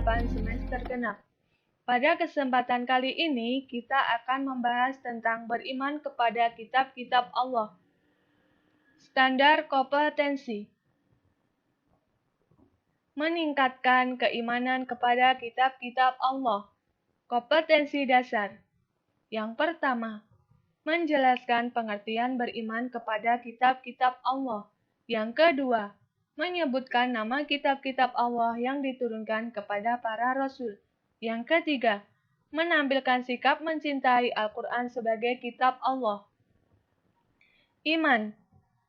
8 semester genap. Pada kesempatan kali ini, kita akan membahas tentang beriman kepada kitab-kitab Allah. Standar kompetensi. Meningkatkan keimanan kepada kitab-kitab Allah. Kompetensi dasar. Yang pertama, menjelaskan pengertian beriman kepada kitab-kitab Allah. Yang kedua, menyebutkan nama kitab-kitab Allah yang diturunkan kepada para rasul. Yang ketiga, menampilkan sikap mencintai Al-Quran sebagai kitab Allah. Iman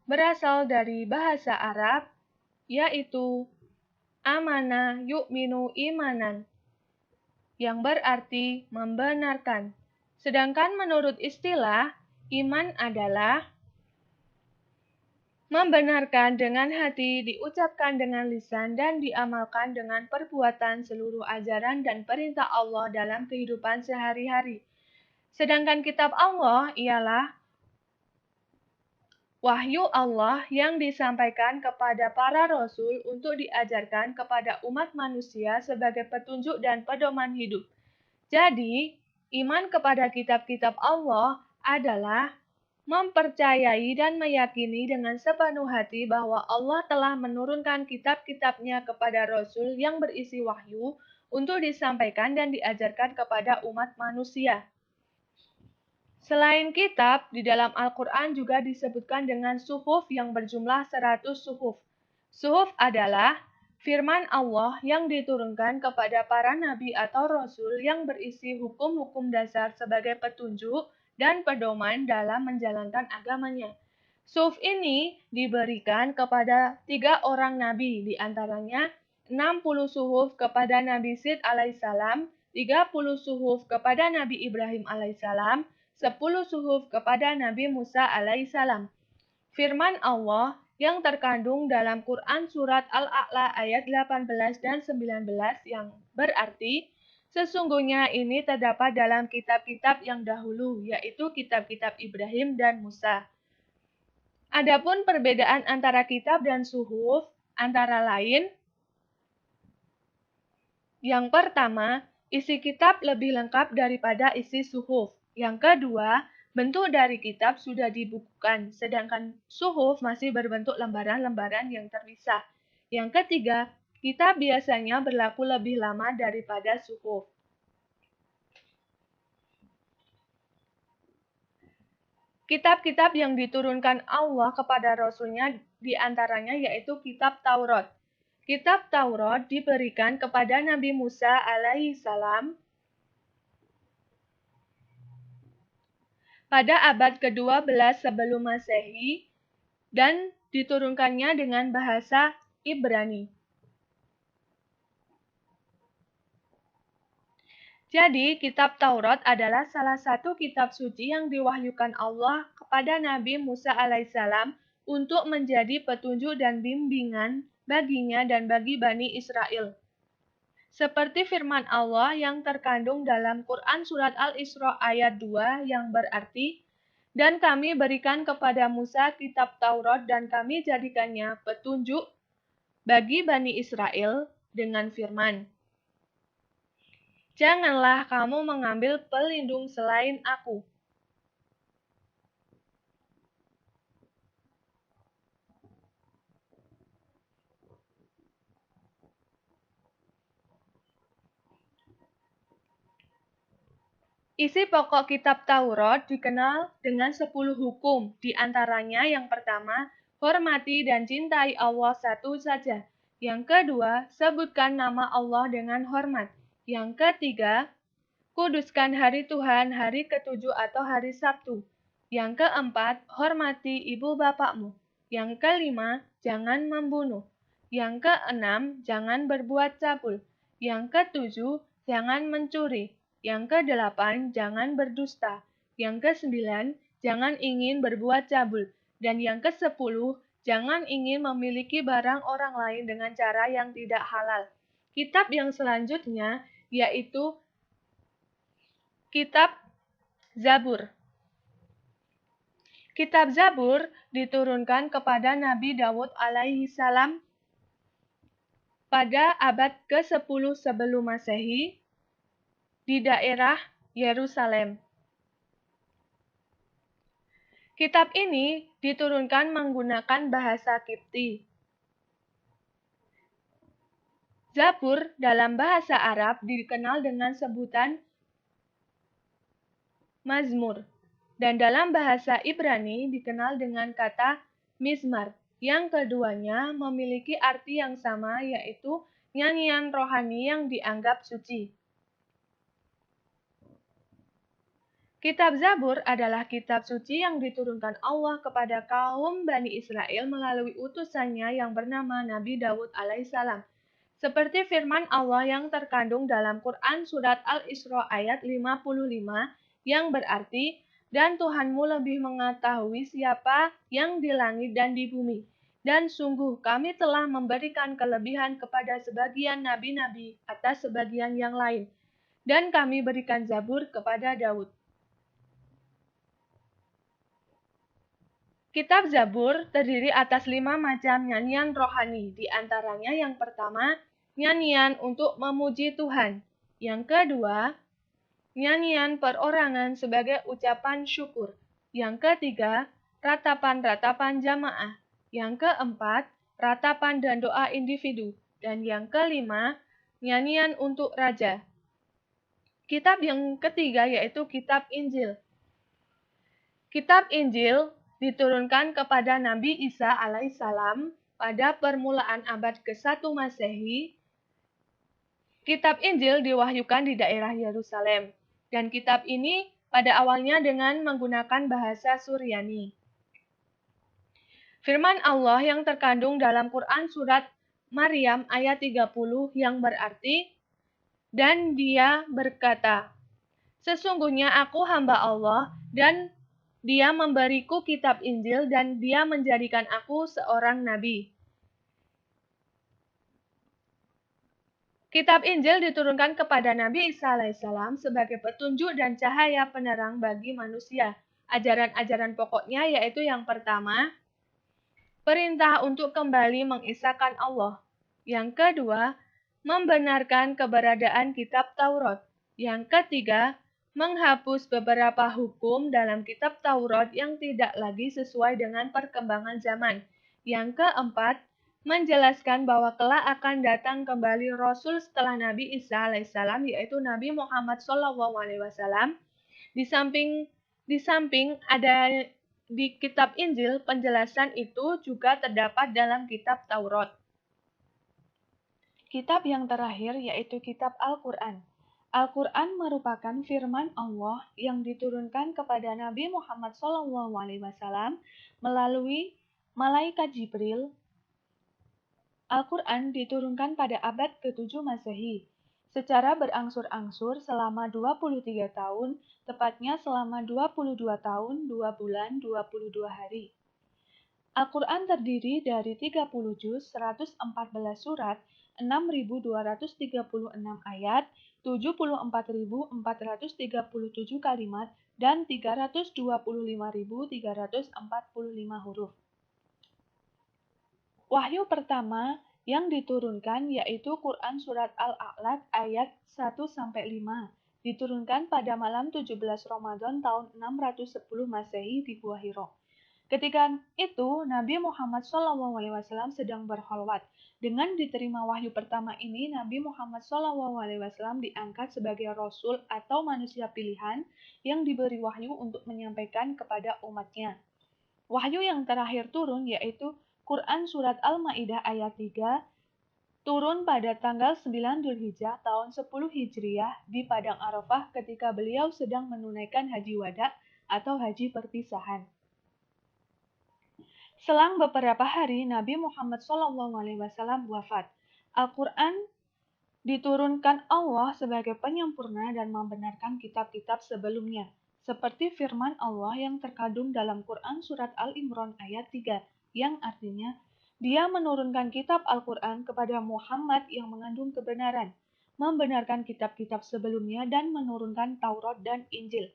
berasal dari bahasa Arab, yaitu amana yu'minu imanan, yang berarti membenarkan. Sedangkan menurut istilah, iman adalah membenarkan dengan hati, diucapkan dengan lisan, dan diamalkan dengan perbuatan seluruh ajaran dan perintah Allah dalam kehidupan sehari-hari. Sedangkan kitab Allah ialah wahyu Allah yang disampaikan kepada para rasul untuk diajarkan kepada umat manusia sebagai petunjuk dan pedoman hidup. Jadi, iman kepada kitab-kitab Allah adalah mempercayai dan meyakini dengan sepenuh hati bahwa Allah telah menurunkan kitab-kitabnya kepada Rasul yang berisi wahyu untuk disampaikan dan diajarkan kepada umat manusia. Selain kitab, di dalam Al-Quran juga disebutkan dengan suhuf yang berjumlah 100 suhuf. Suhuf adalah firman Allah yang diturunkan kepada para nabi atau rasul yang berisi hukum-hukum dasar sebagai petunjuk dan pedoman dalam menjalankan agamanya. Suhuf ini diberikan kepada 3 orang nabi, di antaranya 60 suhuf kepada Nabi Sid alaihissalam, 30 suhuf kepada Nabi Ibrahim alaihissalam, 10 suhuf kepada Nabi Musa alaihissalam. Firman Allah yang terkandung dalam Quran Surat Al-A'la ayat 18 dan 19 yang berarti, sesungguhnya ini terdapat dalam kitab-kitab yang dahulu, yaitu kitab-kitab Ibrahim dan Musa. Adapun perbedaan antara kitab dan suhuf, antara lain, yang pertama, isi kitab lebih lengkap daripada isi suhuf. Yang kedua, bentuk dari kitab sudah dibukukan, sedangkan suhuf masih berbentuk lembaran-lembaran yang terpisah. Yang ketiga, kitab biasanya berlaku lebih lama daripada suhuf. Kitab-kitab yang diturunkan Allah kepada Rasulnya diantaranya yaitu kitab Taurat. Kitab Taurat diberikan kepada Nabi Musa alaihissalam pada abad ke-12 sebelum Masehi dan diturunkannya dengan bahasa Ibrani. Jadi, kitab Taurat adalah salah satu kitab suci yang diwahyukan Allah kepada Nabi Musa alaihissalam untuk menjadi petunjuk dan bimbingan baginya dan bagi Bani Israel. Seperti firman Allah yang terkandung dalam Quran Surat Al-Isra ayat 2 yang berarti, dan kami berikan kepada Musa kitab Taurat dan kami jadikannya petunjuk bagi Bani Israel dengan firman, janganlah kamu mengambil pelindung selain aku. Isi pokok kitab Taurat dikenal dengan 10 hukum, di antaranya yang pertama, hormati dan cintai Allah satu saja. Yang kedua, sebutkan nama Allah dengan hormat. Yang ketiga, kuduskan hari Tuhan, hari ketujuh atau hari Sabtu. Yang keempat, hormati ibu bapakmu. Yang kelima, jangan membunuh. Yang keenam, jangan berbuat cabul. Yang ketujuh, jangan mencuri. Yang kedelapan, jangan berdusta. Yang kesembilan, jangan ingin berbuat cabul. Dan yang kesepuluh, jangan ingin memiliki barang orang lain dengan cara yang tidak halal. Kitab yang selanjutnya yaitu Kitab Zabur. Kitab Zabur diturunkan kepada Nabi Daud alaihissalam pada abad ke-10 sebelum Masehi di daerah Yerusalem. Kitab ini diturunkan menggunakan bahasa Kipti. Zabur dalam bahasa Arab dikenal dengan sebutan Mazmur, dan dalam bahasa Ibrani dikenal dengan kata Mizmar. Yang keduanya memiliki arti yang sama, yaitu nyanyian rohani yang dianggap suci. Kitab Zabur adalah kitab suci yang diturunkan Allah kepada kaum Bani Israel melalui utusannya yang bernama Nabi Daud alaihissalam. Seperti firman Allah yang terkandung dalam Quran Surat Al-Isra ayat 55 yang berarti, "Dan Tuhanmu lebih mengetahui siapa yang di langit dan di bumi. Dan sungguh kami telah memberikan kelebihan kepada sebagian nabi-nabi atas sebagian yang lain. Dan kami berikan Zabur kepada Daud." Kitab Zabur terdiri atas 5 macam nyanyian rohani, di antaranya yang pertama, nyanyian untuk memuji Tuhan. Yang kedua, nyanyian perorangan sebagai ucapan syukur. Yang ketiga, ratapan-ratapan jamaah. Yang keempat, ratapan dan doa individu. Dan yang kelima, nyanyian untuk raja. Kitab yang ketiga yaitu Kitab Injil. Kitab Injil diturunkan kepada Nabi Isa alaihissalam pada permulaan abad ke-1 Masehi. Kitab Injil diwahyukan di daerah Yerusalem, dan kitab ini pada awalnya dengan menggunakan bahasa Suryani. Firman Allah yang terkandung dalam Quran Surat Maryam ayat 30 yang berarti, "Dan dia berkata, sesungguhnya aku hamba Allah, dan Dia memberiku kitab Injil dan Dia menjadikan aku seorang nabi." Kitab Injil diturunkan kepada Nabi Isa alaihissalam sebagai petunjuk dan cahaya penerang bagi manusia. Ajaran-ajaran pokoknya yaitu yang pertama, perintah untuk kembali mengisahkan Allah. Yang kedua, membenarkan keberadaan kitab Taurat. Yang ketiga, menghapus beberapa hukum dalam kitab Taurat yang tidak lagi sesuai dengan perkembangan zaman. Yang keempat, menjelaskan bahwa kelak akan datang kembali Rasul setelah Nabi Isa alaihissalam, yaitu Nabi Muhammad SAW. Di samping ada di kitab Injil, penjelasan itu juga terdapat dalam kitab Taurat. Kitab yang terakhir yaitu kitab Al-Quran. Al-Quran merupakan firman Allah yang diturunkan kepada Nabi Muhammad SAW melalui malaikat Jibril. Al-Quran diturunkan pada abad ke-7 Masehi, secara berangsur-angsur selama 23 tahun, tepatnya selama 22 tahun, 2 bulan, 22 hari. Al-Quran terdiri dari 30 juz, 114 surat, 6.236 ayat, 74.437 kalimat, dan 325.345 huruf. Wahyu pertama yang diturunkan yaitu Quran Surat Al-A'laq ayat 1-5, diturunkan pada malam 17 Ramadan tahun 610 Masehi di Gua Hiro. Ketika itu, Nabi Muhammad SAW sedang berkholwat. Dengan diterima wahyu pertama ini, Nabi Muhammad SAW diangkat sebagai Rasul atau manusia pilihan yang diberi wahyu untuk menyampaikan kepada umatnya. Wahyu yang terakhir turun yaitu Quran Surat Al-Ma'idah ayat 3, turun pada tanggal 9 Dzulhijjah tahun 10 Hijriah di Padang Arafah ketika beliau sedang menunaikan haji wada atau haji perpisahan. Selang beberapa hari, Nabi Muhammad SAW wafat. Al-Quran diturunkan Allah sebagai penyempurna dan membenarkan kitab-kitab sebelumnya, seperti firman Allah yang terkandung dalam Quran Surat Al-Imran ayat 3, yang artinya, Dia menurunkan kitab Al-Quran kepada Muhammad yang mengandung kebenaran, membenarkan kitab-kitab sebelumnya dan menurunkan Taurat dan Injil.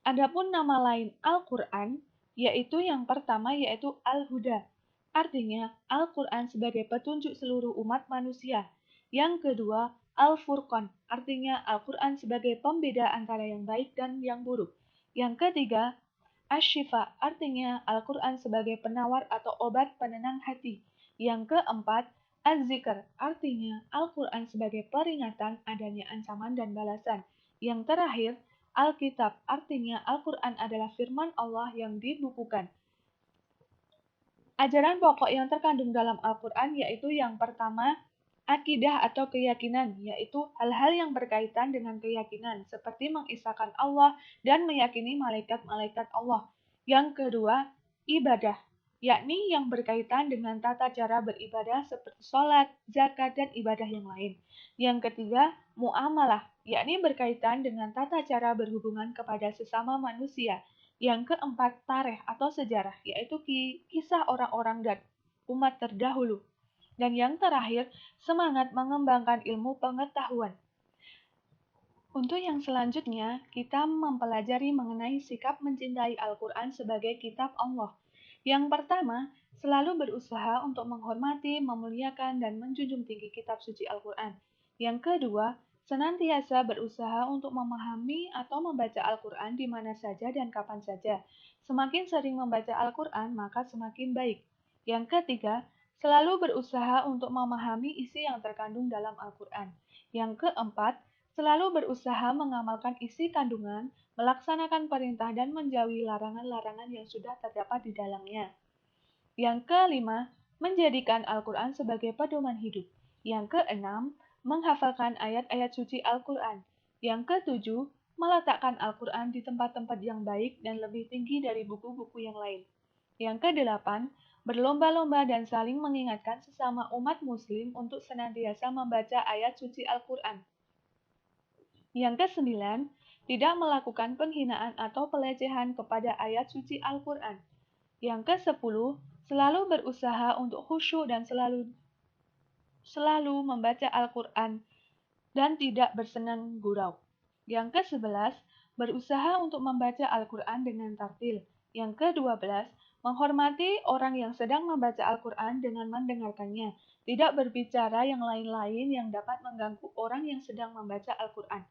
Adapun nama lain Al-Quran, yaitu yang pertama yaitu Al-Huda, artinya Al-Quran sebagai petunjuk seluruh umat manusia. Yang kedua, Al-Furqan, artinya Al-Quran sebagai pembeda antara yang baik dan yang buruk. Yang ketiga, Asy-Syifa, artinya Al-Quran sebagai penawar atau obat penenang hati. Yang keempat, Az-Zikr, artinya Al-Quran sebagai peringatan adanya ancaman dan balasan. Yang terakhir, Alkitab, artinya Al-Quran adalah firman Allah yang dibukukan. Ajaran pokok yang terkandung dalam Al-Quran yaitu yang pertama, akidah atau keyakinan, yaitu hal-hal yang berkaitan dengan keyakinan, seperti mengisahkan Allah dan meyakini malaikat-malaikat Allah. Yang kedua, ibadah, yakni yang berkaitan dengan tata cara beribadah seperti sholat, zakat, dan ibadah yang lain. Yang ketiga, muamalah, yakni berkaitan dengan tata cara berhubungan kepada sesama manusia. Yang keempat, tarikh atau sejarah, yaitu kisah orang-orang dan umat terdahulu. Dan yang terakhir, semangat mengembangkan ilmu pengetahuan. Untuk yang selanjutnya, kita mempelajari mengenai sikap mencintai Al-Quran sebagai kitab Allah. Yang pertama, selalu berusaha untuk menghormati, memuliakan, dan menjunjung tinggi kitab suci Al-Quran. Yang kedua, senantiasa berusaha untuk memahami atau membaca Al-Quran di mana saja dan kapan saja. Semakin sering membaca Al-Quran, maka semakin baik. Yang ketiga, selalu berusaha untuk memahami isi yang terkandung dalam Al-Quran. Yang keempat, selalu berusaha mengamalkan isi kandungan, melaksanakan perintah dan menjauhi larangan-larangan yang sudah terdapat di dalamnya. Yang kelima, menjadikan Al-Quran sebagai pedoman hidup. Yang keenam, menghafalkan ayat-ayat suci Al-Quran. Yang ketujuh, meletakkan Al-Quran di tempat-tempat yang baik dan lebih tinggi dari buku-buku yang lain. Yang kedelapan, berlomba-lomba dan saling mengingatkan sesama umat muslim untuk senantiasa membaca ayat suci Al-Quran. Yang kesembilan, tidak melakukan penghinaan atau pelecehan kepada ayat suci Al-Quran. Yang kesepuluh, selalu berusaha untuk khusyuk dan selalu membaca Al-Quran dan tidak bersenang gurau. Yang ke-11, berusaha untuk membaca Al-Quran dengan tartil. Yang ke-12, menghormati orang yang sedang membaca Al-Quran dengan mendengarkannya, tidak berbicara yang lain-lain yang dapat mengganggu orang yang sedang membaca Al-Quran.